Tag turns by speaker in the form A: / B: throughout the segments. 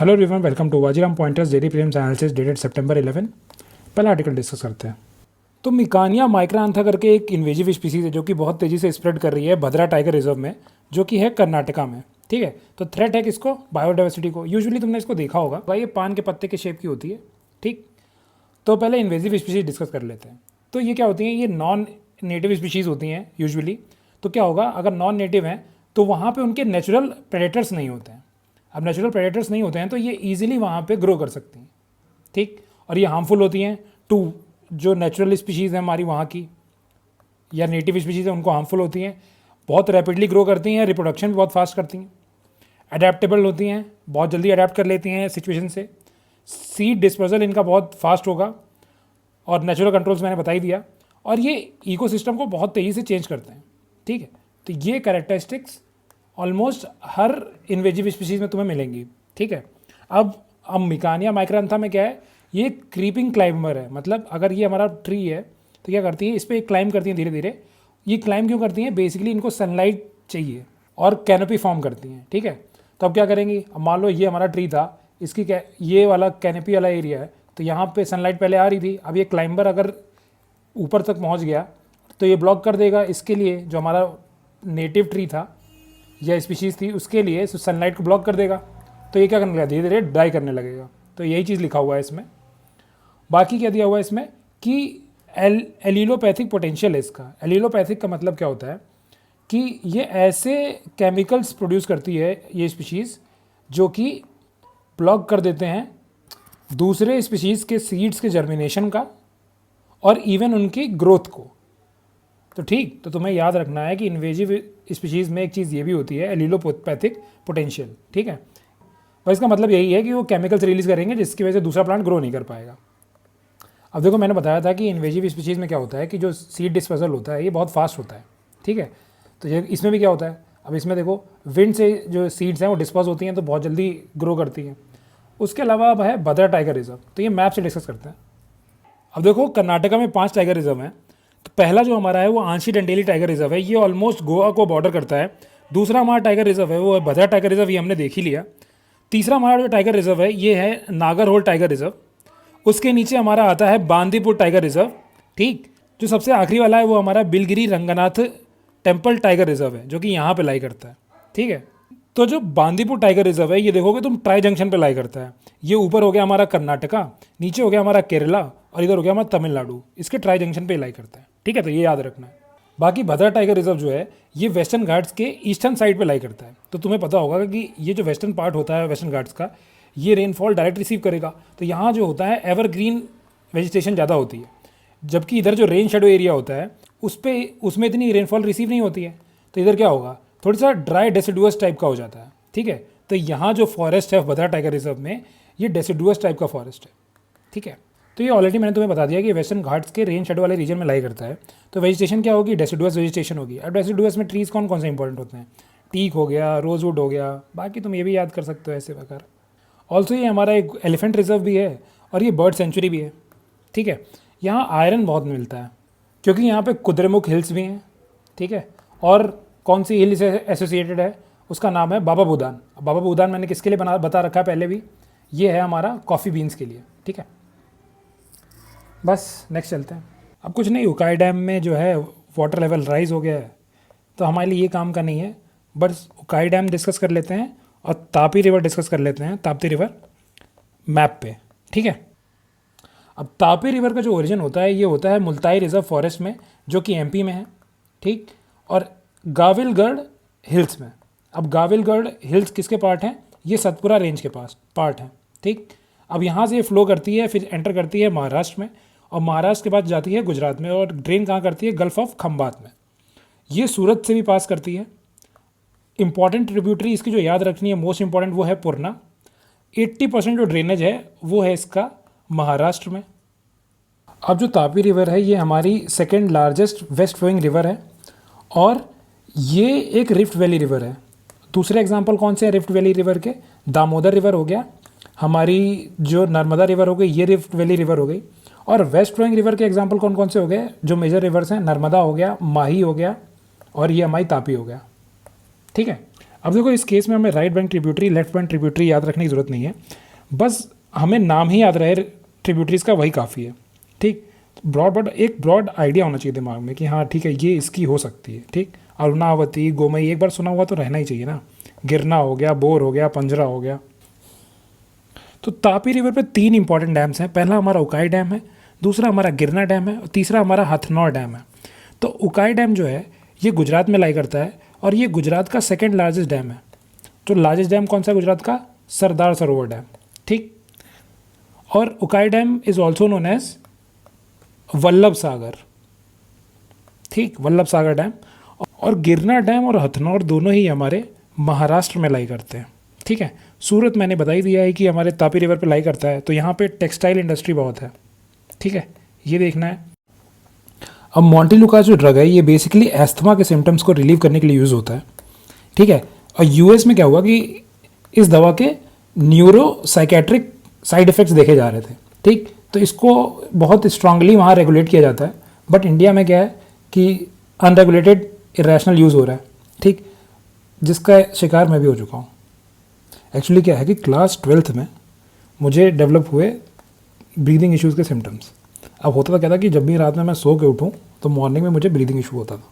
A: Hello everyone, welcome to Vajiram pointers daily prelims analysis dated सितंबर 11। पहला article discuss करते हैं। तो मिकानिया माइक्रांथा करके एक इन्वेजिव स्पीसीज है जो कि बहुत तेज़ी से स्प्रेड कर रही है भद्रा टाइगर रिजर्व में, जो कि है कर्नाटका में। ठीक है, तो थ्रेट है किसको? बायोडाइवर्सिटी को। यूजुअली तुमने इसको देखा होगा भाई, ये पान के पत्ते के शेप की होती है। ठीक, तो पहले इन्वेजिव स्पीसीज डिस्कस कर लेते हैं। तो ये क्या होती हैं? ये नॉन नेटिव स्पीशीज़ होती हैं यूजुअली। तो क्या होगा, अगर नॉन नेटिव हैं तो वहाँ पे उनके नेचुरल प्रेडेटर्स नहीं होते हैं। अब नेचुरल प्रेडेटर्स नहीं होते हैं तो ये ईजिली वहाँ पे ग्रो कर सकती हैं। ठीक, और ये हार्मफुल होती हैं टू जो नेचुरल स्पीशीज़ हैं हमारी वहाँ की या नेटिव स्पीशीज़ हैं, उनको हार्मफुल होती हैं। बहुत रैपिडली ग्रो करती हैं, रिप्रोडक्शन भी बहुत फास्ट करती हैं, अडेप्टेबल होती हैं, बहुत जल्दी अडेप्ट कर लेती हैं सिचुएशन से। सीड डिस्पोजल इनका बहुत फास्ट होगा और नेचुरल कंट्रोल्स मैंने बता ही दिया। और ये इकोसिस्टम को बहुत तेज़ी से चेंज करते हैं। ठीक है, तो ये कैरेक्टरिस्टिक्स ऑलमोस्ट हर इन्वेजिव स्पीशीज़ में तुम्हें मिलेंगी। ठीक है, अब मिकानिया माइक्रांथा में क्या है, ये क्रीपिंग क्लाइंबर है। मतलब अगर ये हमारा ट्री है तो क्या करती है, इस पर क्लाइंब करती हैं धीरे धीरे। ये क्लाइंब क्यों करती हैं? बेसिकली इनको सनलाइट चाहिए और कैनोपी फॉर्म करती हैं। ठीक है, तो अब क्या करेंगी, अब मान लो ये हमारा ट्री था, इसकी ये वाला कैनोपी वाला एरिया है, तो यहाँ पे सनलाइट पहले आ रही थी। अब ये क्लाइंबर अगर ऊपर तक पहुँच गया तो ये ब्लॉक कर देगा इसके लिए, जो हमारा नेटिव ट्री था या स्पीशीज़ थी उसके लिए सनलाइट को ब्लॉक कर देगा। तो ये क्या करने लगेगा, धीरे धीरे ड्राई करने लगेगा। तो यही चीज़ लिखा हुआ है इसमें। बाकी क्या दिया हुआ है इसमें कि एलिलोपैथिक पोटेंशियल है इसका। एलिलोपैथिक का मतलब क्या होता है कि ये ऐसे केमिकल्स प्रोड्यूस करती है ये स्पीशीज़ जो कि ब्लॉक कर देते हैं दूसरे स्पीशीज़ के सीड्स के जर्मिनेशन का और इवन उनकी ग्रोथ को। तो ठीक, तो तुम्हें याद रखना है कि इन्वेजिव स्पीशीज़ में एक चीज़ ये भी होती है, एलिलोपैथिक पोटेंशियल। ठीक है, बस इसका मतलब यही है कि वो केमिकल्स रिलीज़ करेंगे जिसकी वजह से दूसरा प्लांट ग्रो नहीं कर पाएगा। अब देखो, मैंने बताया था कि इन्वेजिव स्पीशीज़ में क्या होता है कि जो सीड डिस्पोजल होता है ये बहुत फास्ट होता है। ठीक है, तो ये इसमें भी क्या होता है, अब इसमें देखो विंड से जो सीड्स हैं वो डिस्पोज होती हैं तो बहुत जल्दी ग्रो करती हैं। उसके अलावा अब है भद्रा टाइगर रिजर्व, तो ये मैप से डिस्कस करते हैं। अब देखो, कर्नाटका में 5 टाइगर रिजर्व हैं। तो पहला जो हमारा है वो आंशी डंडेली टाइगर रिजर्व है, ये ऑलमोस्ट गोवा को बॉर्डर करता है। दूसरा हमारा टाइगर रिजर्व है वो भद्रा टाइगर रिजर्व, ये हमने देख ही लिया। तीसरा हमारा जो टाइगर रिजर्व है ये है नागरहोल टाइगर रिजर्व। उसके नीचे हमारा आता है बांदीपुर टाइगर रिजर्व। ठीक, जो सबसे आखिरी वाला है वो हमारा Biligiri Ranganath temple tiger reserve है, जो कि यहाँ पे लाई करता है। ठीक है, तो जो बांदीपुर टाइगर रिजर्व है ये देखोगे तुम ट्राई जंक्शन पे लाई करता है। ये ऊपर हो गया हमारा कर्नाटका, नीचे हो गया हमारा केरला और इधर हो गया हमारा तमिलनाडु, इसके ट्राई जंक्शन पे लाई करता है। ठीक है, तो ये याद रखना है। बाकी भद्रा टाइगर रिजर्व जो है ये वेस्टर्न घाट्स के ईस्टर्न साइड पे लाई करता है। तो तुम्हें पता होगा कि ये जो वेस्टर्न पार्ट होता है वेस्टर्न घाट्स का, ये रेनफॉल डायरेक्ट रिसीव करेगा। तो यहाँ जो होता है एवरग्रीन वेजिटेशन ज़्यादा होती है, जबकि इधर जो रेन शेडो एरिया होता है उसमें इतनी रेनफॉल रिसीव नहीं होती है। तो इधर क्या होगा, थोड़ी सा ड्राई डेसिडुअस टाइप का हो जाता है। ठीक है, तो यहाँ जो फॉरेस्ट है भद्रा टाइगर रिजर्व में ये डेसिडुअस टाइप का फॉरेस्ट है। ठीक है, तो ये ऑलरेडी मैंने तुम्हें बता दिया कि वेस्टर्न घाट्स के रेन शेडो वाले रीजन में लाई करता है। तो वेजिटेशन क्या होगी, डेसिडुअस वेजिटेशन होगी। अब डेसिडुअस में ट्रीज़ कौन कौन से इंपॉर्टेंट होते हैं, टीक हो गया, रोजवुड हो गया, बाकी तुम ये भी याद कर सकते हो ऐसे प्रकार। ऑल्सो ये हमारा एक एलिफेंट रिजर्व भी है और ये बर्ड सेंचुरी भी है। ठीक है, यहाँ आयरन बहुत मिलता है क्योंकि यहाँ पे कुद्रेमुख हिल्स भी हैं। ठीक है, और कौन सी हिल से एसोसिएटेड है, उसका नाम है बाबा बूदान। बाबा बूदान मैंने किसके लिए बता रखा है पहले भी, ये है हमारा कॉफ़ी बीन्स के लिए। ठीक है, बस नेक्स्ट चलते हैं। अब कुछ नहीं, उकाई डैम में जो है वाटर लेवल राइज हो गया है, तो हमारे लिए ये काम का नहीं है। बस उकाई डैम डिस्कस कर लेते हैं और तापी रिवर डिस्कस कर लेते हैं, ताप्ती रिवर मैप पे। ठीक है, अब तापी रिवर का जो ओरिजिन होता है ये होता है मुल्ताई रिजर्व फॉरेस्ट में, जो कि एमपी में है। ठीक, और गाविलगढ़ हिल्स में। अब गाविलगढ़ हिल्स किसके पार्ट हैं, ये सतपुरा रेंज के पास पार्ट हैं। ठीक, अब यहाँ से ये फ्लो करती है, फिर एंटर करती है महाराष्ट्र में, और महाराष्ट्र के बाद जाती है गुजरात में, और ड्रेन कहाँ करती है, गल्फ ऑफ खंबात में। ये सूरत से भी पास करती है। इंपॉर्टेंट ट्रिब्यूटरी इसकी जो याद रखनी है, मोस्ट इंपॉर्टेंट, वो है पूर्णा। 80% जो ड्रेनेज है वो है इसका महाराष्ट्र में। अब जो तापी रिवर है ये हमारी second largest west flowing river है और ये एक रिफ्ट वैली रिवर है। दूसरे एग्जांपल कौन से हैं रिफ्ट वैली रिवर के, दामोदर रिवर हो गया, हमारी जो नर्मदा रिवर हो गई, ये रिफ्ट वैली रिवर हो गई। और वेस्ट फ्लोइंग रिवर के एग्जांपल कौन कौन से हो गए, जो मेजर रिवर्स हैं, नर्मदा हो गया, माही हो गया और ये हमारी तापी हो गया। ठीक है, अब देखो इस केस में हमें right bank tributary left bank tributary याद रखने की ज़रूरत नहीं है, बस हमें नाम ही याद रहे ट्रिब्यूटरीज का, वही काफ़ी है। ठीक, एक ब्रॉड आइडिया होना चाहिए दिमाग में कि हाँ ठीक है ये इसकी हो सकती है। ठीक, अरुणावती, गोमई एक बार सुना हुआ तो रहना ही चाहिए ना। गिरना हो गया, बोर हो गया, पंजरा हो गया। तो तापी रिवर पे 3 इंपॉर्टेंट डैम्स हैं। पहला हमारा उकाई डैम है, दूसरा हमारा गिरना डैम है और तीसरा हमारा हथनौर डैम है। तो उकाई डैम जो है ये गुजरात में लाई करता है और ये गुजरात का सेकेंड लार्जेस्ट डैम है। तो लार्जेस्ट डैम कौन सा है गुजरात का? सरदार सरोवर डैम। ठीक, और Ukai dam is also known as Vallabh Sagar. ठीक, वल्लभ सागर डैम। और गिरना डैम और हथनौर दोनों ही हमारे महाराष्ट्र में लाई करते हैं। ठीक है, सूरत मैंने बता ही दिया है कि हमारे तापी रिवर पे लाई करता है, तो यहाँ पे टेक्सटाइल इंडस्ट्री बहुत है। ठीक है, ये देखना है। अब मॉन्टेलू का जो ड्रग है ये बेसिकली एस्थमा के सिम्टम्स को रिलीव करने के लिए यूज़ होता है। ठीक है, और यूएस में क्या हुआ कि इस दवा के न्यूरो साइकेट्रिक साइड इफ़ेक्ट्स देखे जा रहे थे। ठीक, तो इसको बहुत स्ट्रांगली वहाँ रेगुलेट किया जाता है, बट इंडिया में क्या है कि अनरेगुलेटेड इरेशनल यूज़ हो रहा है। ठीक, जिसका शिकार मैं भी हो चुका हूँ। एक्चुअली क्या है कि क्लास 12th में मुझे डेवलप हुए ब्रीदिंग इश्यूज़ के सिम्टम्स। अब होता था क्या था कि जब भी रात में मैं सो के उठूँ तो मॉर्निंग में मुझे ब्रीदिंग इशू होता था।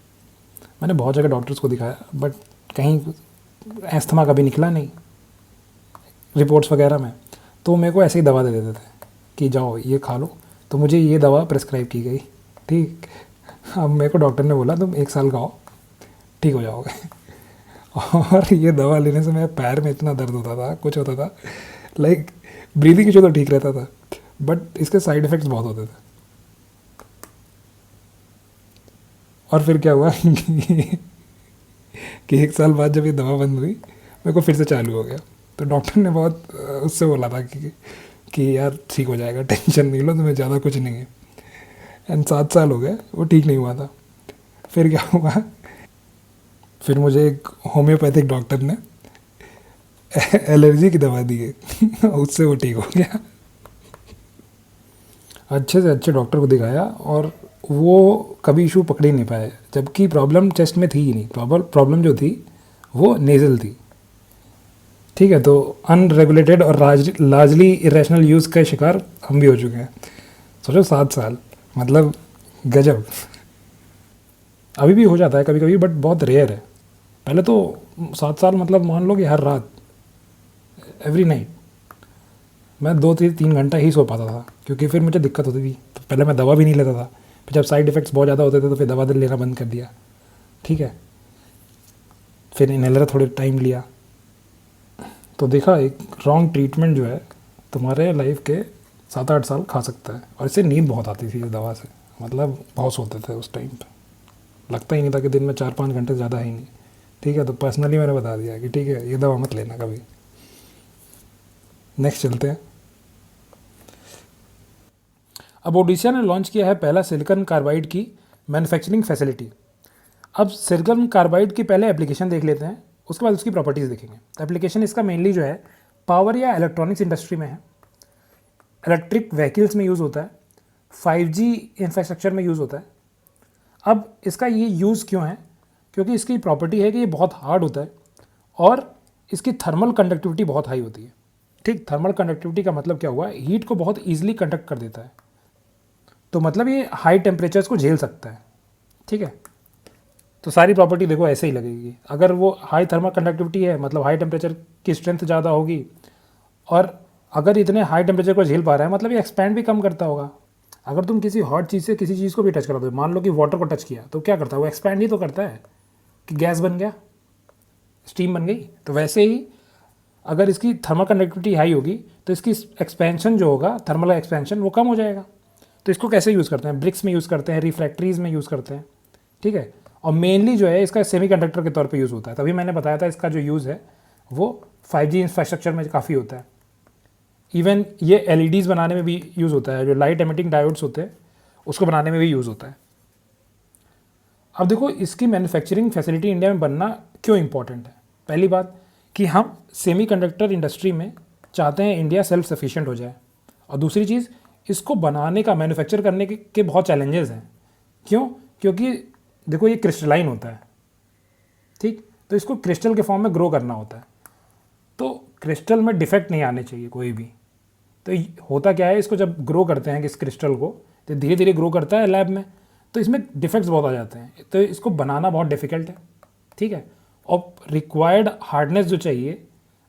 A: मैंने बहुत जगह डॉक्टर्स को दिखाया, बट कहीं एस्थमा कभी निकला नहीं रिपोर्ट्स वगैरह में। तो मेरे को ऐसे ही दवा दे देते थे कि जाओ ये खा लो, तो मुझे ये दवा प्रिस्क्राइब की गई। ठीक, अब मेरे को डॉक्टर ने बोला तुम 1 साल खाओ ठीक हो जाओगे। और ये दवा लेने से मेरे पैर में इतना दर्द होता था, कुछ होता था, लाइक ब्रीदिंग इशू तो ठीक रहता था, बट इसके साइड इफ़ेक्ट्स बहुत होते थे। और फिर क्या हुआ कि 1 साल बाद जब ये दवा बंद हुई मेरे को फिर से चालू हो गया। तो डॉक्टर ने बहुत उससे बोला था कि यार ठीक हो जाएगा, टेंशन नहीं लो, तुम्हें ज़्यादा कुछ नहीं है। एंड 7 साल हो गए वो ठीक नहीं हुआ था। फिर क्या हुआ, फिर मुझे एक होम्योपैथिक डॉक्टर ने एलर्जी की दवा दी है उससे वो ठीक हो गया। अच्छे से अच्छे डॉक्टर को दिखाया और वो कभी इशू पकड़ ही नहीं पाए, जबकि प्रॉब्लम चेस्ट में थी ही नहीं। प्रॉब्लम जो थी वो नेज़ल थी। ठीक है, तो अनरेगुलेटेड और लार्जली इरेशनल यूज़ का शिकार हम भी हो चुके हैं। सोचो 7 साल, मतलब गजब। अभी भी हो जाता है कभी कभी, बट बहुत रेयर है। पहले तो 7 साल मतलब मान लो कि हर रात, एवरी नाइट मैं 2-3 घंटा ही सो पाता था, क्योंकि फिर मुझे दिक्कत होती थी। तो पहले मैं दवा भी नहीं लेता था, फिर जब साइड इफ़ेक्ट्स बहुत ज़्यादा होते थे तो फिर दवा लेना बंद कर दिया। ठीक है, फिर इनहेलर थोड़े टाइम लिया, तो देखा एक रॉन्ग ट्रीटमेंट जो है तुम्हारे लाइफ के 7-8 साल खा सकता है। और इससे नींद बहुत आती थी इस दवा से, मतलब बहुत सोते थे उस टाइम पे, लगता ही नहीं था कि दिन में 4-5 घंटे ज़्यादा ही नहीं। ठीक है, तो पर्सनली मैंने बता दिया कि ठीक है ये दवा मत लेना कभी। नेक्स्ट चलते हैं। अब ओडिशा ने लॉन्च किया है पहला सिलिकॉन कार्बाइड की मैन्युफैक्चरिंग फैसिलिटी। अब सिलिकॉन कार्बाइड की पहले एप्लीकेशन देख लेते हैं, उसके बाद उसकी प्रॉपर्टीज़ देखेंगे। तो एप्लीकेशन इसका मेनली जो है पावर या इलेक्ट्रॉनिक्स इंडस्ट्री में है, इलेक्ट्रिक व्हीकल्स में यूज़ होता है, 5G इंफ्रास्ट्रक्चर में यूज़ होता है। अब इसका ये यूज़ क्यों है? क्योंकि इसकी प्रॉपर्टी है कि ये बहुत हार्ड होता है और इसकी थर्मल कंडक्टिविटी बहुत हाई होती है। ठीक, थर्मल कंडक्टिविटी का मतलब क्या हुआ, हीट को बहुत ईजिली कंडक्ट कर देता है, तो मतलब ये हाई टेम्परेचर्स को झेल सकता है। ठीक है, तो सारी प्रॉपर्टी देखो ऐसे ही लगेगी। अगर वो हाई थर्मल कंडक्टिविटी है मतलब हाई टेम्परेचर की स्ट्रेंथ ज़्यादा होगी, और अगर इतने हाई टेम्परेचर को झेल पा रहा है मतलब ये एक्सपैंड भी कम करता होगा। अगर तुम किसी हॉट चीज़ से किसी चीज़ को भी टच करा दो, मान लो कि वाटर को टच किया, तो क्या करता है वो एक्सपैंड ही तो करता है कि गैस बन गया, स्टीम बन गई। तो वैसे ही अगर इसकी थर्मल कंडक्टिविटी हाई होगी तो इसकी एक्सपेंशन जो होगा, थर्मल एक्सपेंशन, वो कम हो जाएगा। तो इसको कैसे यूज़ करते हैं? ब्रिक्स में यूज़ करते हैं, रिफ्रैक्टरीज़ में यूज़ करते हैं। ठीक है, और मेनली जो है इसका सेमीकंडक्टर के तौर पे यूज़ होता है। तभी मैंने बताया था इसका जो यूज़ है वो 5G इंफ्रास्ट्रक्चर में काफ़ी होता है। इवन ये एलईडीज़ बनाने में भी यूज़ होता है, जो लाइट एमिटिंग डायोड्स होते हैं उसको बनाने में भी यूज़ होता है। अब देखो इसकी मैन्युफैक्चरिंग फैसिलिटी इंडिया में बनना क्यों इंपॉर्टेंट है। पहली बात कि हम सेमीकंडक्टर इंडस्ट्री में चाहते हैं इंडिया सेल्फ सफिशिएंट हो जाए, और दूसरी चीज़ इसको बनाने का, मैन्युफैक्चर करने के बहुत चैलेंजेस हैं। क्यों? क्योंकि देखो ये क्रिस्टलाइन होता है। ठीक, तो इसको क्रिस्टल के फॉर्म में ग्रो करना होता है। तो क्रिस्टल में डिफेक्ट नहीं आने चाहिए कोई भी। तो होता क्या है, इसको जब ग्रो करते हैं कि इस क्रिस्टल को, तो धीरे धीरे ग्रो करता है लैब में, तो इसमें डिफेक्ट्स बहुत आ जाते हैं, तो इसको बनाना बहुत डिफिकल्ट है। ठीक है, और रिक्वायर्ड हार्डनेस जो चाहिए,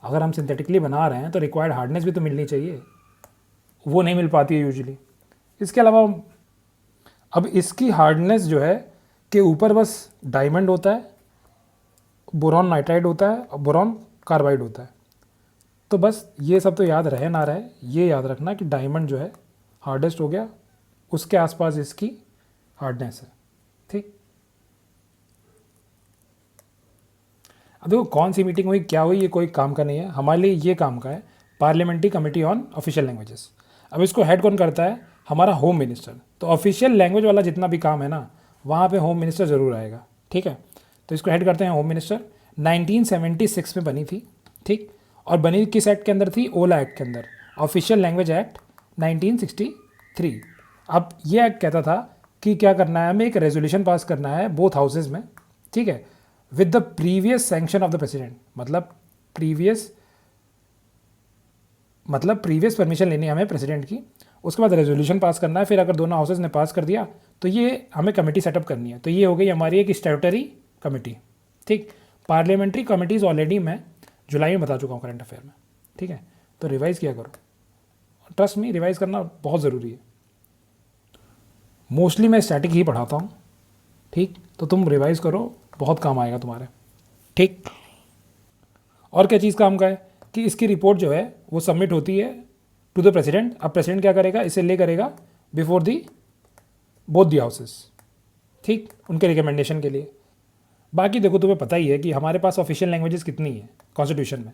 A: अगर हम सिंथेटिकली बना रहे हैं तो रिक्वायर्ड हार्डनेस भी तो मिलनी चाहिए, वो नहीं मिल पाती है यूजुअली। इसके अलावा अब इसकी हार्डनेस जो है कि ऊपर बस डायमंड होता है, बोरॉन नाइट्राइड होता है और बोरॉन कार्बाइड होता है। तो बस ये सब तो याद रहे ना रहे, ये याद रखना कि डायमंड जो है हार्डेस्ट हो गया, उसके आसपास इसकी हार्डनेस है। ठीक, अब देखो कौन सी मीटिंग हुई, क्या हुई, ये कोई काम का नहीं है हमारे लिए, ये काम का है parliamentary committee on official languages. अब इसको हेड कौन करता है, हमारा होम मिनिस्टर। तो ऑफिशियल लैंग्वेज वाला जितना भी काम है ना, वहाँ पे होम मिनिस्टर ज़रूर आएगा। ठीक है, तो इसको हेड करते हैं होम मिनिस्टर। 1976 में बनी थी। ठीक, और बनी किस एक्ट के अंदर थी, ओला एक्ट के अंदर, ऑफिशियल लैंग्वेज एक्ट 1963। अब ये एक्ट कहता था कि क्या करना है, हमें एक रेजोल्यूशन पास करना है बोथ हाउसेज में। ठीक है, with the previous sanction of the president, मतलब प्रीवियस परमिशन लेनी है हमें प्रेसिडेंट की, उसके बाद रेजोल्यूशन पास करना है। फिर अगर दोनों हाउसेज ने पास कर दिया तो ये हमें कमेटी सेटअप करनी है। तो ये हो गई हमारी एक स्टैट्यूटरी कमेटी। ठीक, पार्लियामेंट्री कमेटीज़ ऑलरेडी मैं जुलाई में बता चुका हूँ करंट अफेयर में। ठीक है, तो रिवाइज़ किया करो, ट्रस्ट मी रिवाइज़ करना बहुत ज़रूरी है। मोस्टली मैं स्टैटिक ही पढ़ाता हूँ। ठीक, तो तुम रिवाइज़ करो, बहुत काम आएगा तुम्हारे। ठीक, और क्या चीज़ काम का है कि इसकी रिपोर्ट जो है वो सबमिट होती है टू द प्रेसिडेंट। अब प्रेसिडेंट क्या करेगा, इसे ले करेगा before the both the houses. ठीक, उनके रिकमेंडेशन के लिए। बाकी देखो तुम्हें पता ही है कि हमारे पास ऑफिशियल लैंग्वेजेस कितनी है कॉन्स्टिट्यूशन में,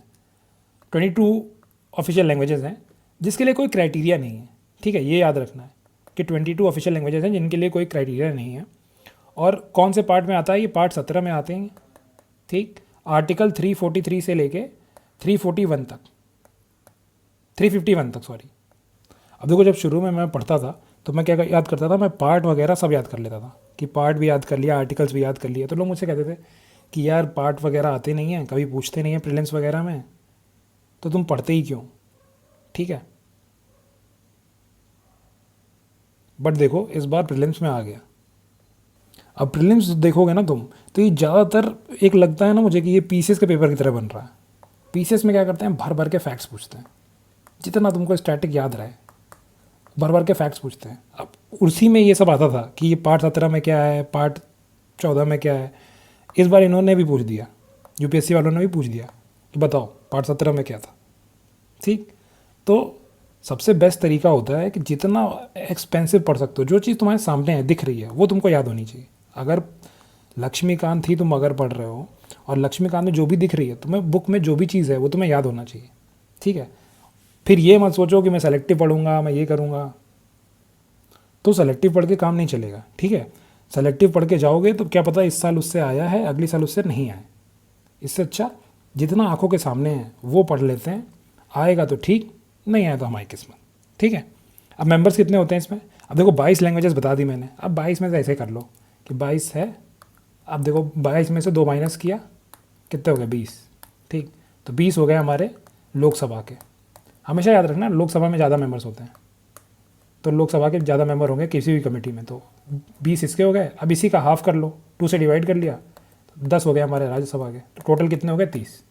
A: 22 ऑफिशियल लैंग्वेजेस हैं, जिसके लिए कोई क्राइटेरिया नहीं है। ठीक है, ये याद रखना है कि 22 ऑफिशियल लैंग्वेजेस हैं जिनके लिए कोई क्राइटेरिया नहीं है। और कौन से पार्ट में आता है, ये पार्ट 17 में आते हैं। ठीक, आर्टिकल 343 से लेके 341 तक, 351 तक सॉरी। अब देखो जब शुरू में मैं पढ़ता था तो मैं क्या याद करता था, मैं पार्ट वगैरह सब याद कर लेता था कि पार्ट भी याद कर लिया, आर्टिकल्स भी याद कर लिया। तो लोग मुझसे कहते थे कि यार पार्ट वगैरह आते नहीं हैं, कभी पूछते नहीं हैं प्रीलिम्स वगैरह में, तो तुम पढ़ते ही क्यों। ठीक है, बट देखो इस बार प्रीलिम्स में आ गया। अब प्रीलिम्स देखोगे ना तुम, तो ये ज़्यादातर एक लगता है ना मुझे कि ये पीसीएस के पेपर की तरह बन रहा है। पीसीएस में क्या करते हैं, भर भर के फैक्ट्स पूछते हैं, जितना तुमको स्टैटिक याद रहे भर भर के फैक्ट्स पूछते हैं। अब उसी में ये सब आता था कि ये पार्ट 17 में क्या है, पार्ट 14 में क्या है। इस बार इन्होंने भी पूछ दिया, यूपीएससी वालों ने भी पूछ दिया कि बताओ पार्ट 17 में क्या था। ठीक, तो सबसे बेस्ट तरीका होता है कि जितना एक्सपेंसिव पढ़ सकते हो, जो चीज़ तुम्हारे सामने है दिख रही है वो तुमको याद होनी चाहिए। अगर लक्ष्मीकांत ही तुम अगर पढ़ रहे हो और लक्ष्मीकांत में जो भी दिख रही है तुम्हें बुक में, जो भी चीज़ है वो तुम्हें याद होना चाहिए। ठीक है, फिर ये मत सोचो कि मैं सेलेक्टिव पढ़ूंगा, मैं ये करूँगा, तो सेलेक्टिव पढ़ के काम नहीं चलेगा। ठीक है, सेलेक्टिव पढ़ के जाओगे तो क्या पता इस साल उससे आया है, अगले साल उससे नहीं आए। इससे अच्छा जितना आंखों के सामने है वो पढ़ लेते हैं, आएगा तो ठीक, नहीं आया तो हमारी किस्मत। ठीक है, अब मेंबर्स कितने होते हैं इसमें, अब देखो 22 लैंग्वेजेस बता दी मैंने। अब 22 में से ऐसे कर लो कि 22 है, अब देखो 22 में से 2 माइनस किया, कितने हो गए 20। ठीक, तो 20 हो गए हमारे लोकसभा के। हमेशा याद रखना लोकसभा में ज़्यादा मेंबर्स होते हैं, तो लोकसभा के ज़्यादा मेंबर होंगे किसी भी कमेटी में, तो 20 इसके हो गए। अब इसी का हाफ कर लो, 2 से डिवाइड कर लिया, तो 10 हो गए हमारे राज्यसभा के, तो टोटल कितने हो गए 30।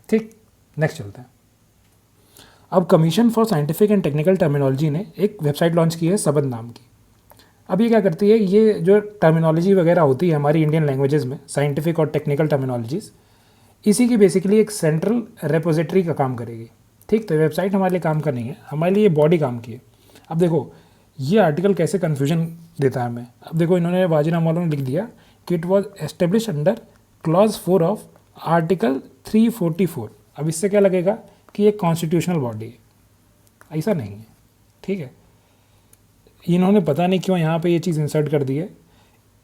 A: ठीक, नेक्स्ट चलते हैं। अब commission for scientific and technical terminology ने एक वेबसाइट लॉन्च की है सबद नाम की। अब ये क्या करती है, ये जो टर्मिनोलॉजी वगैरह होती है हमारी इंडियन लैंग्वेजेस में, साइंटिफिक और टेक्निकल टर्मिनोलॉजीज़, इसी की बेसिकली एक सेंट्रल रेपोजिटरी का काम करेगी। ठीक, तो वेबसाइट हमारे लिए काम का नहीं है, हमारे लिए बॉडी काम की है। अब देखो ये आर्टिकल कैसे कन्फ्यूजन देता है हमें। अब देखो इन्होंने वाजीनामा वालों ने लिख दिया कि it was establish under clause 4 of article 344। अब इससे क्या लगेगा कि ये कॉन्स्टिट्यूशनल बॉडी है, ऐसा नहीं है। ठीक है, इन्होंने पता नहीं क्यों यहाँ पे ये चीज़ इंसर्ट कर दी है,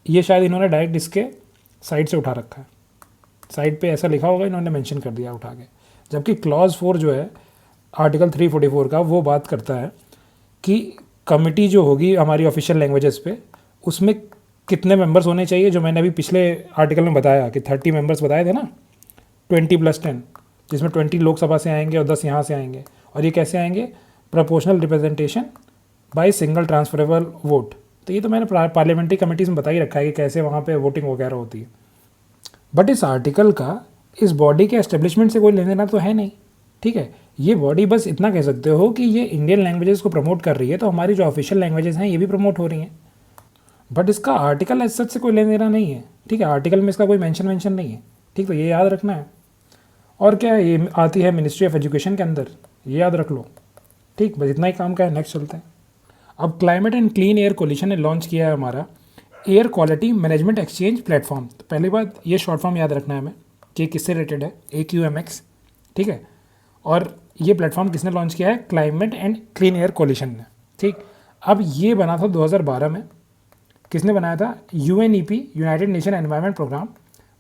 A: ये शायद इन्होंने डायरेक्ट इसके साइड से उठा रखा है, साइड पे ऐसा लिखा होगा, इन्होंने मेंशन कर दिया उठा के। जबकि क्लॉज 4 जो है आर्टिकल 344 का, वो बात करता है कि कमिटी जो होगी हमारी ऑफिशियल लैंग्वेजेस पे, उसमें कितने मेंबर्स होने चाहिए, जो मैंने अभी पिछले आर्टिकल में बताया कि 30 मेंबर्स बताए थे ना, 20+10, जिसमें 20 लोकसभा से आएंगे और 10 यहाँ से आएंगे। और ये कैसे आएंगे? Proportional representation by single transferable vote. तो ये तो मैंने पार्लियामेंट्री कमेटीज़ में बता ही रखा है कि कैसे वहाँ पे वोटिंग वगैरह होती है। बट इस आर्टिकल का इस बॉडी के एस्टेब्लिशमेंट से कोई लेना देना तो है नहीं, ठीक है। ये बॉडी बस इतना कह सकते हो कि ये इंडियन लैंग्वेजेस को प्रमोट कर रही है, तो हमारी जो ऑफिशियल लैंग्वेजेस हैं ये भी प्रमोट हो रही हैं। बट इसका आर्टिकल एज सच से कोई लेना देना नहीं है, ठीक है। आर्टिकल में इसका कोई मेंशन नहीं है, ठीक। तो ये याद रखना है। और क्या है, ये आती है मिनिस्ट्री ऑफ एजुकेशन के अंदर, ये याद रख लो, ठीक। बस इतना ही काम का है। नेक्स्ट चलते हैं। अब climate and clean air coalition ने लॉन्च किया है हमारा air quality management exchange platform. तो पहली बात, ये शॉर्ट फॉर्म याद रखना है हमें कि किससे रिलेटेड है, AQMX, ठीक है। और ये प्लेटफॉर्म किसने लॉन्च किया है? Climate and clean air coalition ने, ठीक। अब ये बना था 2012 में। किसने बनाया था? UNEP, United Nation environment programme,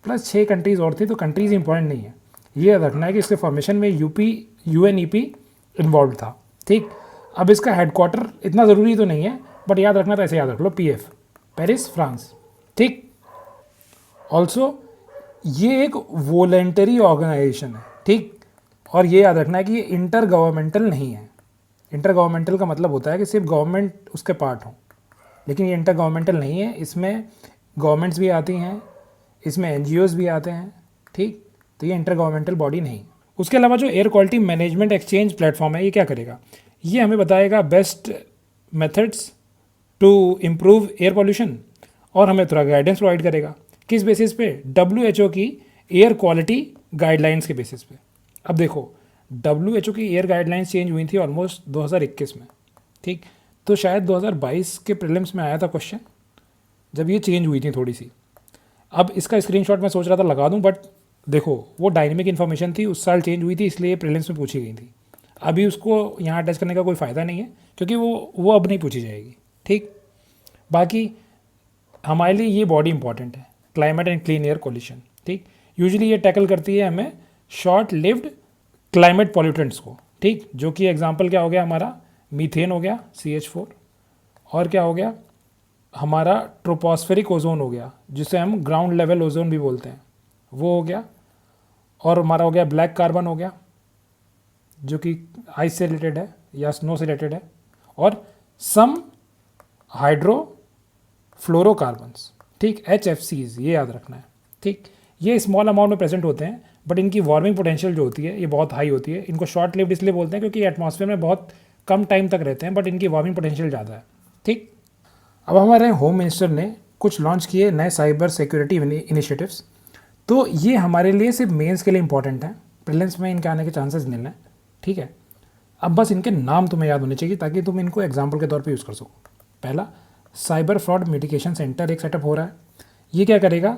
A: plus 6 countries और थी। तो कंट्रीज़ इंपॉर्टेंट नहीं है, ये याद रखना है कि इसके फॉर्मेशन में UNEP इन्वॉल्व था, ठीक। अब इसका हेडक्वार्टर इतना ज़रूरी तो नहीं है, बट याद रखना तो ऐसे याद रख लो, PF, पेरिस, फ्रांस, ठीक। ऑल्सो ये एक वॉलेंटरी ऑर्गेनाइजेशन है, ठीक। और ये याद रखना है कि ये इंटर गवर्नमेंटल नहीं है। इंटर गवर्नमेंटल का मतलब होता है कि सिर्फ गवर्नमेंट उसके पार्ट हों, लेकिन ये इंटर गवर्नमेंटल नहीं है। इसमें गवर्नमेंट्स भी आती हैं, इसमें NGOs भी आते हैं, ठीक। तो ये इंटर गवर्नमेंटल बॉडी नहीं। उसके अलावा जो air quality management exchange platform है, ये क्या करेगा? ये हमें बताएगा best methods to improve air pollution, और हमें थोड़ा गाइडेंस प्रोवाइड करेगा। किस बेसिस पे? WHO की एयर क्वालिटी गाइडलाइंस के बेसिस पे। अब देखो, WHO की एयर गाइडलाइंस चेंज हुई थी ऑलमोस्ट 2021 में, ठीक। तो शायद 2022 के प्रीलिम्स में आया था क्वेश्चन, जब ये चेंज हुई थी थोड़ी सी। अब इसका स्क्रीनशॉट मैं सोच रहा था लगा दूं, बट देखो वो डायनेमिक इन्फॉर्मेशन थी, उस साल चेंज हुई थी, इसलिए प्रीलिम्स में पूछी गई थी। अभी उसको यहाँ अटैच करने का कोई फ़ायदा नहीं है, क्योंकि वो अब नहीं पूछी जाएगी, ठीक। बाकी हमारे लिए ये बॉडी इंपॉर्टेंट है, climate and clean air coalition, ठीक। यूजुअली ये टैकल करती है हमें शॉर्ट लिव्ड क्लाइमेट पॉल्यूटेंट्स को, ठीक। जो कि एग्जांपल क्या हो गया हमारा? मीथेन हो गया, CH4, और क्या हो गया हमारा? ट्रोपोस्फेरिक ओजोन हो गया, जिसे हम ग्राउंड लेवल ओजोन भी बोलते हैं, वो हो गया। और हमारा हो गया ब्लैक कार्बन हो गया, जो कि आइस से रिलेटेड है या स्नो से रिलेटेड है। और सम हाइड्रो फ्लोरोकार्बन्स, ठीक, HFCs, ये याद रखना है, ठीक। ये स्मॉल अमाउंट में प्रेजेंट होते हैं, बट इनकी वार्मिंग पोटेंशियल जो होती है ये बहुत हाई होती है। इनको शॉर्ट लिव्ड इसलिए बोलते हैं क्योंकि एटमॉस्फेयर में बहुत कम टाइम तक रहते हैं, बट इनकी वार्मिंग पोटेंशियल ज़्यादा है, ठीक। अब हमारे होम मिनिस्टर ने कुछ लॉन्च किए नए साइबर सिक्योरिटी इनिशिएटिव्स। तो ये हमारे लिए सिर्फ मेंस के लिए इंपॉर्टेंट है, प्रीलिम्स में इनके आने के चांसेस नहीं है, ठीक है। अब बस इनके नाम तुम्हें याद होने चाहिए ताकि तुम इनको एग्जाम्पल के तौर पे यूज़ कर सको। पहला, साइबर फ्रॉड मिटिगेशन सेंटर एक सेटअप हो रहा है। ये क्या करेगा?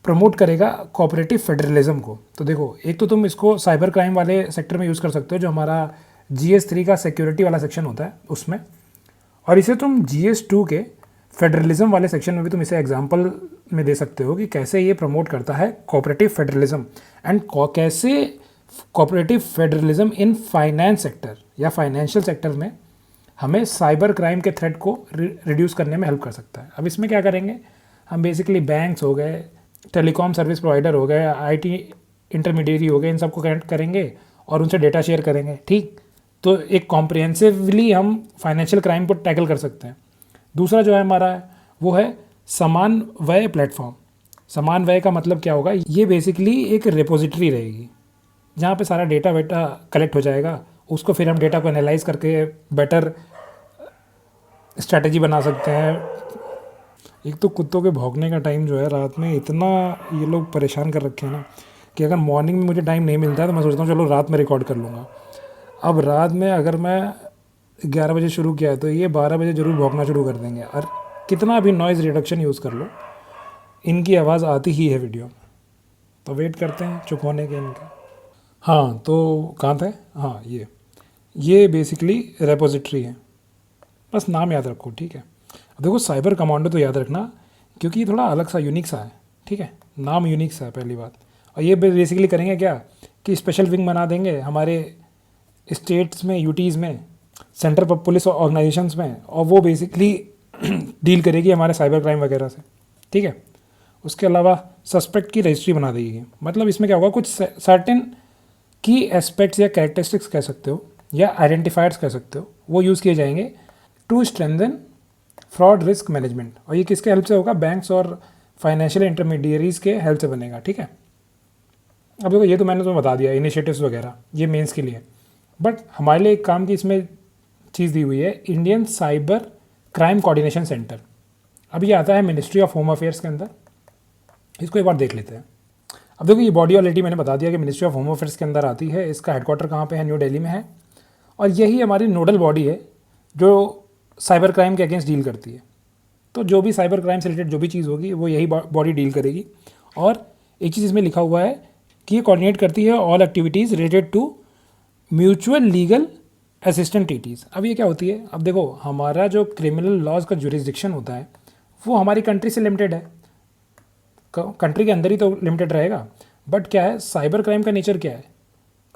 A: प्रमोट करेगा कोऑपरेटिव फेडरलिज्म को। तो देखो, एक तो तुम इसको साइबर क्राइम वाले सेक्टर में यूज़ कर सकते हो, जो हमारा GS3 का सिक्योरिटी वाला सेक्शन होता है उसमें, और इसे तुम GS2 के फेडरलिज्म वाले सेक्शन में भी तुम इसे एग्जाम्पल में दे सकते हो कि कैसे ये प्रमोट करता है कोऑपरेटिव फेडरलिज्म, एंड कैसे cooperative federalism in finance sector या फाइनेंशियल सेक्टर में हमें साइबर क्राइम के थ्रेट को रिड्यूस करने में हेल्प कर सकता है। अब इसमें क्या करेंगे हम? बेसिकली बैंक्स हो गए, टेलीकॉम सर्विस प्रोवाइडर हो गए, IT इंटरमीडिएरी हो गए, इन सबको कनेक्ट करेंगे और उनसे डेटा शेयर करेंगे, ठीक। तो एक कॉम्प्रिहेंसिवली हम फाइनेंशियल क्राइम को टैकल कर सकते हैं। दूसरा जो है हमारा वो है समान व्यय प्लेटफॉर्म। समान व्यय का मतलब क्या होगा? ये बेसिकली एक रिपोजिटरी रहेगी जहाँ पे सारा डेटा वेटा कलेक्ट हो जाएगा, उसको फिर हम डेटा को एनालाइज करके बेटर स्ट्रैटेजी बना सकते हैं। एक तो कुत्तों के भौंकने का टाइम जो है रात में इतना ये लोग परेशान कर रखे हैं ना कि अगर मॉर्निंग में मुझे टाइम नहीं मिलता है तो मैं सोचता हूँ चलो रात में रिकॉर्ड कर लूँगा। अब रात में अगर मैं 11 बजे शुरू किया है तो ये 12 बजे ज़रूर भौंकना शुरू कर देंगे, और कितना भी नॉइज़ रिडक्शन यूज़ कर लो इनकी आवाज़ आती ही है वीडियो में। तो वेट करते हैं चुप होने के इनका। हाँ, तो कहाँ थे? हाँ, ये बेसिकली रेपोजिटरी है, बस नाम याद रखो, ठीक है। अब देखो, साइबर कमांडो तो याद रखना क्योंकि ये थोड़ा अलग सा यूनिक सा है, ठीक है, नाम यूनिक सा है पहली बात। और ये बेसिकली करेंगे क्या कि स्पेशल विंग बना देंगे हमारे स्टेट्स में, यूटीज़ में, सेंटर पुलिस ऑर्गेनाइजेशंस में, और वो बेसिकली डील करेगी हमारे साइबर क्राइम वगैरह से, ठीक है। उसके अलावा सस्पेक्ट की रजिस्ट्री बना दी गई। मतलब इसमें क्या होगा, कुछ सर्टेन की एस्पेक्ट्स या कैरेक्टरिस्टिक्स कह सकते हो या आइडेंटिफायर्स कह सकते हो, वो यूज़ किए जाएंगे to strengthen fraud risk management. और ये किसके हेल्प से होगा, बैंक्स और फाइनेंशियल इंटरमीडियरीज के हेल्प से बनेगा। ठीक है। अब देखो ये तो मैंने तुम्हें बता दिया इनिशिएटिव्स वगैरह, ये मेंस के लिए। बट हमारे लिए एक काम की इसमें चीज़ दी हुई है, Indian cyber crime coordination centre. अब ये आता है मिनिस्ट्री ऑफ होम अफेयर्स के अंदर। इसको एक बार देख लेते हैं। अब देखो ये बॉडी ऑलरेडी मैंने बता दिया कि मिनिस्ट्री ऑफ होम अफेयर्स के अंदर आती है। इसका हेडक्वार्टर कहाँ पे है, न्यू दिल्ली में है। और यही हमारी नोडल बॉडी है जो साइबर क्राइम के अगेंस्ट डील करती है। तो जो भी साइबर क्राइम से रिलेटेड जो भी चीज़ होगी वो यही बॉडी डील करेगी। और एक चीज़ इसमें लिखा हुआ है कि ये कोऑर्डिनेट करती है all activities related to mutual legal assistant treaties. अब ये क्या होती है, अब देखो हमारा जो क्रिमिनल लॉज का जुरिस्डिक्शन होता है वो हमारी कंट्री से लिमिटेड है, कंट्री के अंदर ही तो लिमिटेड रहेगा। बट क्या है, साइबर क्राइम का नेचर क्या है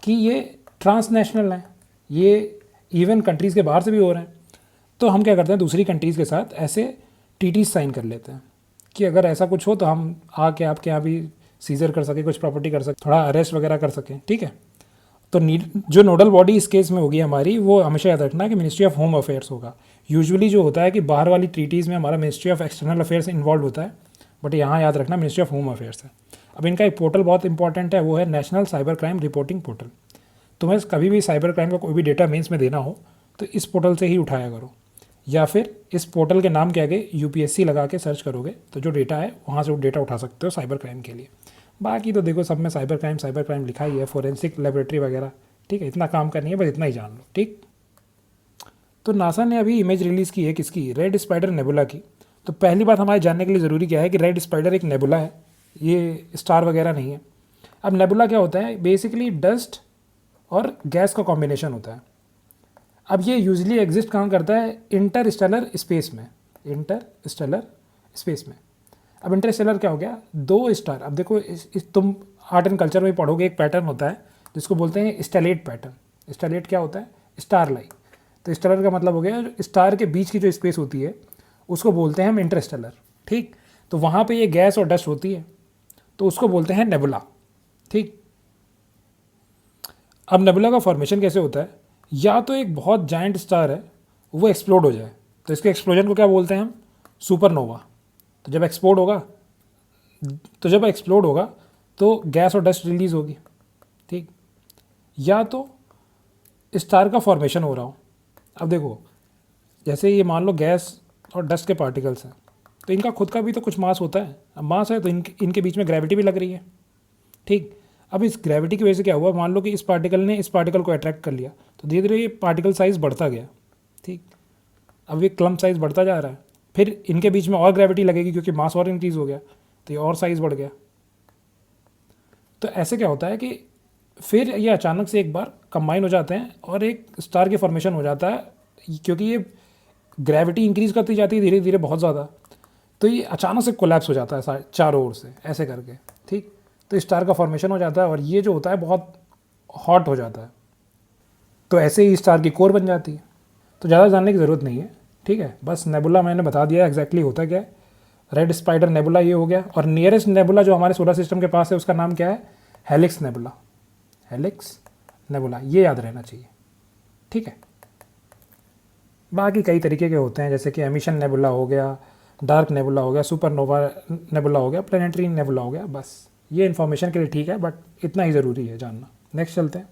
A: कि ये ट्रांसनेशनल है, ये इवन कंट्रीज़ के बाहर से भी हो रहे हैं। तो हम क्या करते हैं, दूसरी कंट्रीज़ के साथ ऐसे टीटीज साइन कर लेते हैं कि अगर ऐसा कुछ हो तो हम आके आपके यहाँ भी सीजर कर सके, कुछ प्रॉपर्टी कर सके, थोड़ा अरेस्ट वगैरह कर सकें। ठीक है। तो जो नोडल बॉडी इस केस में होगी हमारी, वो हमेशा याद रखना कि मिनिस्ट्री ऑफ होम अफेयर्स होगा। यूजुअली जो होता है कि बाहर वाली ट्रीटीज़ में हमारा ministry of external affairs involve होता है, बट यहाँ याद रखना मिनिस्ट्री ऑफ होम अफेयर्स है। अब इनका एक पोर्टल बहुत इंपॉर्टेंट है, वो है national cyber crime reporting portal. तुम्हें कभी भी साइबर क्राइम का कोई भी डेटा मेंस में देना हो तो इस पोर्टल से ही उठाया करो, या फिर इस पोर्टल के नाम के आगे यूपीएससी लगा के सर्च करोगे तो जो डेटा है वहाँ से वो डेटा उठा सकते हो साइबर क्राइम के लिए। बाकी तो देखो सब में साइबर क्राइम लिखा ही है, फोरेंसिक लेबोरेटरी वगैरह। ठीक है, इतना काम करनी है, बस इतना ही जान लो। ठीक। तो नासा ने अभी इमेज रिलीज़ की है किसकी, रेड स्पाइडर नेबुला की। तो पहली बात हमारे जानने के लिए ज़रूरी क्या है कि रेड स्पाइडर एक नेबुला है, ये स्टार वगैरह नहीं है। अब नेबुला क्या होता है, बेसिकली डस्ट और गैस का कॉम्बिनेशन होता है। अब ये यूजली एग्जिस्ट कहाँ करता है, इंटरस्टेलर स्पेस में, इंटरस्टेलर स्पेस में। अब इंटरस्टेलर क्या हो गया, दो स्टार। अब देखो तुम आर्ट एंड कल्चर में पढ़ोगे, एक पैटर्न होता है जिसको बोलते हैं स्टेलेट पैटर्न। स्टेलेट क्या होता है, स्टार लाइक। तो स्टेलर का मतलब हो गया स्टार के बीच की जो स्पेस होती है उसको बोलते हैं हम इंटरस्टेलर। ठीक। तो वहाँ पे ये गैस और डस्ट होती है तो उसको बोलते हैं नेबुला। ठीक। अब नेबुला का फॉर्मेशन कैसे होता है, या तो एक बहुत जायंट स्टार है वो एक्सप्लोड हो जाए, तो इसके एक्सप्लोजन को क्या बोलते हैं हम, सुपरनोवा। तो जब एक्सप्लोड होगा तो गैस और डस्ट रिलीज होगी। ठीक। या तो स्टार का फॉर्मेशन हो रहा हो। अब देखो जैसे ये मान लो गैस और डस्ट के पार्टिकल्स हैं, तो इनका खुद का भी तो कुछ मास होता है। अब मास है तो इनके बीच में ग्रेविटी भी लग रही है। ठीक। अब इस ग्रेविटी की वजह से क्या हुआ, मान लो कि इस पार्टिकल ने इस पार्टिकल को अट्रैक्ट कर लिया, तो धीरे धीरे ये पार्टिकल साइज़ बढ़ता गया। ठीक। अब ये क्लम्प साइज़ बढ़ता जा रहा है, फिर इनके बीच में और ग्रेविटी लगेगी क्योंकि मास और इंक्रीज़ हो गया, तो ये और साइज़ बढ़ गया। तो ऐसे क्या होता है कि फिर ये अचानक से एक बार कंबाइन हो जाते हैं और एक स्टार के फॉर्मेशन हो जाता है, क्योंकि ये ग्रेविटी इंक्रीज़ करती जाती है धीरे धीरे बहुत ज़्यादा, तो ये अचानक से कोलैप्स हो जाता है चारों ओर से ऐसे करके। ठीक। तो स्टार का फॉर्मेशन हो जाता है और ये जो होता है बहुत हॉट हो जाता है, तो ऐसे ही स्टार की कोर बन जाती है। तो ज़्यादा जानने की ज़रूरत नहीं है। ठीक है, बस नेबुला मैंने बता दिया एग्जैक्टली होता क्या है। रेड स्पाइडर नेबुला ये हो गया, और नियरेस्ट नेबुला जो हमारे सोलर सिस्टम के पास है उसका नाम क्या है, हेलिक्स नेबुला। हेलिक्स नेबुला, ये याद रहना चाहिए। ठीक है। बाकी कई तरीके के होते हैं, जैसे कि एमिशन नेबुला हो गया, डार्क नेबुला हो गया, सुपरनोवा नेबुला हो गया, प्लानिटरी नेबुला हो गया। बस ये इन्फॉर्मेशन के लिए ठीक है, बट इतना ही ज़रूरी है जानना। नेक्स्ट चलते हैं।